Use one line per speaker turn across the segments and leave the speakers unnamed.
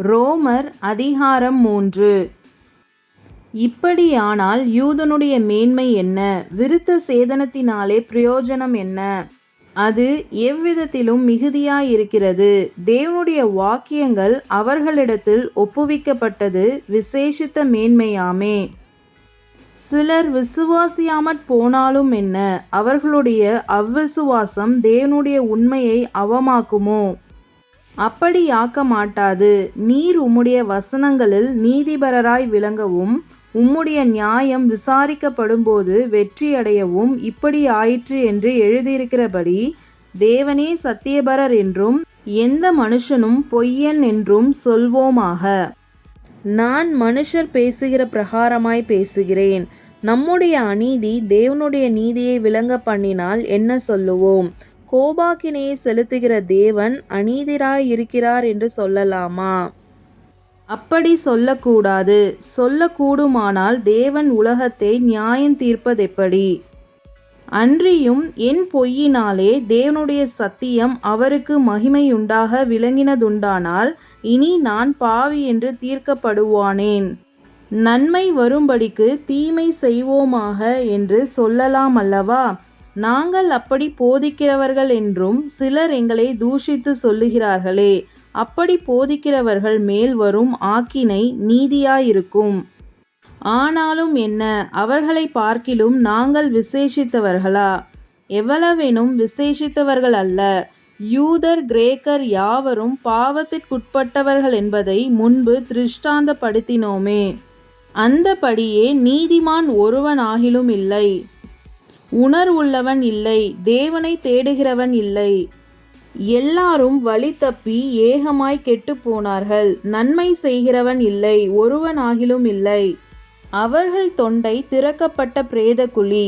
ரோமர் அதிகாரம் 3. இப்படியானால் யூதனுடைய மேன்மை என்ன? விருத்த சேதனத்தினாலே பிரயோஜனம் என்ன? அது எவ்விதத்திலும் மிகுதியாயிருக்கிறது. தேவனுடைய வாக்கியங்கள் அவர்களிடத்தில் ஒப்புவிக்கப்பட்டது விசேஷித்த மேன்மையாமே. சிலர் விசுவாசியாமற் போனாலும் என்ன? அவர்களுடைய அவ்விசுவாசம் தேவனுடைய உண்மையை அவமாக்குமோ? அப்படியாக்க மாட்டாது. நீர் உம்முடைய வசனங்களில் நீதிபரராய் விளங்கவும் உம்முடைய நியாயம் விசாரிக்கப்படும்போது வெற்றியடையவும் இப்படி ஆயிற்று என்று எழுதியிருக்கிறபடி தேவனே சத்தியபரர் என்றும் எந்த மனுஷனும் பொய்யன் என்றும் சொல்வோமாக. நான் மனுஷர் பேசுகிற பிரகாரமாய் பேசுகிறேன். நம்முடைய அநீதி தேவனுடைய நீதியை விளங்க பண்ணினால் என்ன சொல்லுவோம்? கோபாக்கினையை செலுத்துகிற தேவன் அநீதிராயிருக்கிறார் என்று சொல்லலாமா? அப்படி சொல்லக்கூடாது. சொல்லக்கூடுமானால் தேவன் உலகத்தை நியாயம் தீர்ப்பதெப்படி? அன்றியும் என் பொய்யினாலே தேவனுடைய சத்தியம் அவருக்கு மகிமையுண்டாக விளங்கினதுண்டானால் இனி நான் பாவி என்று தீர்க்கப்படுவானேன்? நன்மை வரும்படிக்கு தீமை செய்வோமாக என்று சொல்லலாம் அல்லவா? நாங்கள் அப்படி போதிக்கிறவர்கள் என்றும் சிலர் எங்களை தூஷித்து சொல்லுகிறார்களே. அப்படி போதிக்கிறவர்கள் மேல் வரும் ஆக்கினை நீதியாயிருக்கும். ஆனாலும் என்ன, அவர்களை பார்க்கிலும் நாங்கள் விசேஷித்தவர்களா? எவ்வளவேனும் விசேஷித்தவர்கள் அல்ல. யூதர் கிரேக்கர் யாவரும் பாவத்திற்குட்பட்டவர்கள் என்பதை முன்பு திருஷ்டாந்தப்படுத்தினோமே. அந்தபடியே நீதிமான் ஒருவனாகிலும் இல்லை, உணர்வுள்ளவன் இல்லை, தேவனை தேடுகிறவன் இல்லை. எல்லாரும் வழி தப்பி ஏகமாய் கெட்டுப்போனார்கள். நன்மை செய்கிறவன் இல்லை, ஒருவனாகிலும் இல்லை. அவர்கள் தொண்டை திறக்கப்பட்ட பிரேதக்குழி.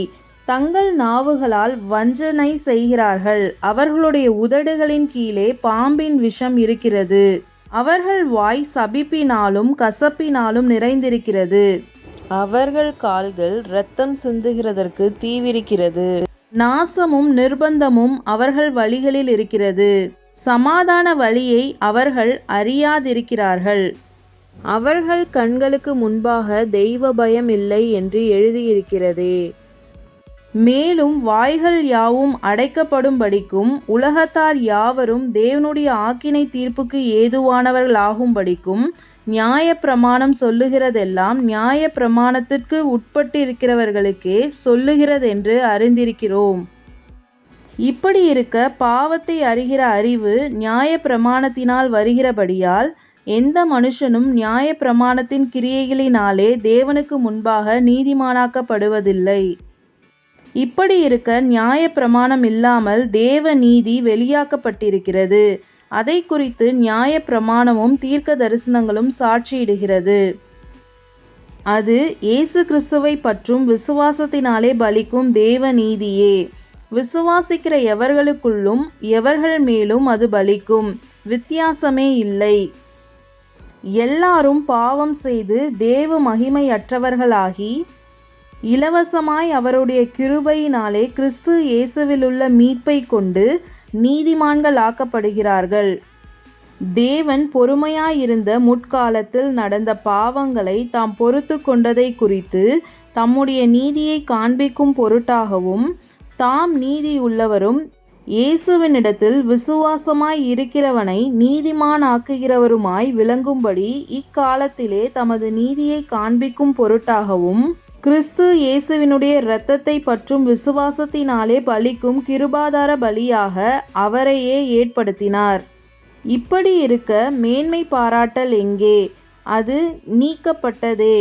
தங்கள் நாவுகளால் வஞ்சனை செய்கிறார்கள். அவர்களுடைய உதடுகளின் கீழே பாம்பின் விஷம் இருக்கிறது. அவர்கள் வாய் சபிப்பினாலும் கசப்பினாலும் நிறைந்திருக்கிறது. அவர்கள் கால்கள் இரத்தம் சிந்துகிறதற்கு தீவிரிக்கிறது. நாசமும் நிர்பந்தமும் அவர்கள் வழிகளில் இருக்கிறது. சமாதான வழியை அவர்கள் அறியாதிருக்கிறார்கள். அவர்கள் கண்களுக்கு முன்பாக தெய்வ பயம் இல்லை என்று எழுதியிருக்கிறதே. மேலும் வாய்கள் யாவும் அடைக்கப்படும்படிக்கும் உலகத்தார் யாவரும் தேவனுடைய ஆக்கினை தீர்ப்புக்கு ஏதுவானவர்களாகும்படிக்கும் நியாயப்பிரமாணம் சொல்லுகிறதெல்லாம் நியாயப்பிரமாணத்திற்கு உட்பட்டிருக்கிறவர்களுக்கே சொல்லுகிறதென்று அறிந்திருக்கிறோம். இப்படி இருக்க பாவத்தை அறிகிற அறிவு நியாயப்பிரமாணத்தினால் வருகிறபடியால் எந்த மனுஷனும் நியாயப்பிரமாணத்தின் கிரியைகளினாலே தேவனுக்கு முன்பாக நீதிமானாக்கப்படுவதில்லை. இப்படி இருக்க நியாயப்பிரமாணம் இல்லாமல் தேவ நீதி வெளியாக்கப்பட்டிருக்கிறது. அதை குறித்து நியாயப்பிரமாணமும் தீர்க்க தரிசனங்களும் சாட்சியிடுகிறது. அது இயேசு கிறிஸ்துவை பற்றும் விசுவாசத்தினாலே பலிக்கும் தேவ நீதியே. விசுவாசிக்கிற எவர்களுக்குள்ளும் எவர்கள் மேலும் அது பலிக்கும். வித்தியாசமே இல்லை. எல்லாரும் பாவம் செய்து தேவ மகிமையற்றவர்களாகி இலவசமாய் அவருடைய கிருபையினாலே கிறிஸ்து இயேசுவிலுள்ள மீட்பை கொண்டு நீதிமான்கள் ஆக்கப்படுகிறார்கள். தேவன் பொறுமையாயிருந்த முற்காலத்தில் நடந்த பாவங்களை தாம் பொறுத்து கொண்டதை குறித்து தம்முடைய நீதியை காண்பிக்கும் பொருட்டாகவும் தாம் நீதி உள்ளவரும் இயேசுவினிடத்தில் விசுவாசமாய் இருக்கிறவனை நீதிமானாக்குகிறவருமாய் விளங்கும்படி இக்காலத்திலே தமது நீதியை காண்பிக்கும் பொருட்டாகவும் கிறிஸ்து இயேசுவினுடைய இரத்தத்தை பற்றும் விசுவாசத்தினாலே பலிக்கும் கிருபாதார பலியாக அவரையே ஏற்படுத்தினார். இப்படி இருக்க மேன்மை பாராட்டல் எங்கே? அது நீக்கப்பட்டதே.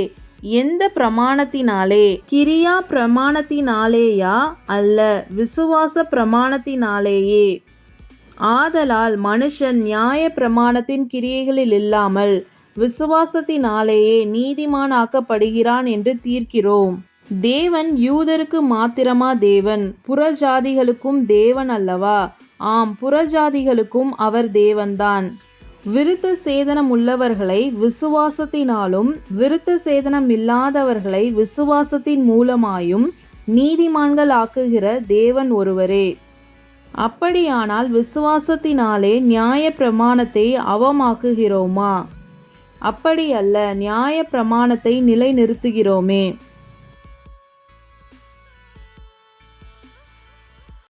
எந்த பிரமாணத்தினாலே? கிரியா பிரமாணத்தினாலேயா? அல்ல, விசுவாச பிரமாணத்தினாலேயே. ஆதலால் மனுஷன் நியாய பிரமாணத்தின் கிரியைகளில் இல்லாமல் விசுவாசத்தினாலேயே நீதிமானாக்கப்படுகிறான் என்று தீர்க்கிறோம். தேவன் யூதருக்கு மாத்திரமா தேவன்? புறஜாதிகளுக்கும் தேவன் அல்லவா? ஆம், புறஜாதிகளுக்கும் அவர் தேவன்தான். விருத்த சேதனம் உள்ளவர்களை விசுவாசத்தினாலும் விருத்த சேதனம் இல்லாதவர்களை விசுவாசத்தின் மூலமாயும் நீதிமான்கள் ஆக்குகிற தேவன் ஒருவரே. அப்படியானால் விசுவாசத்தினாலே நியாய பிரமாணத்தை அவமாக்குகிறோமா? அப்படி அல்ல, நியாய பிரமாணத்தை நிலைநிறுத்துகிறோமே.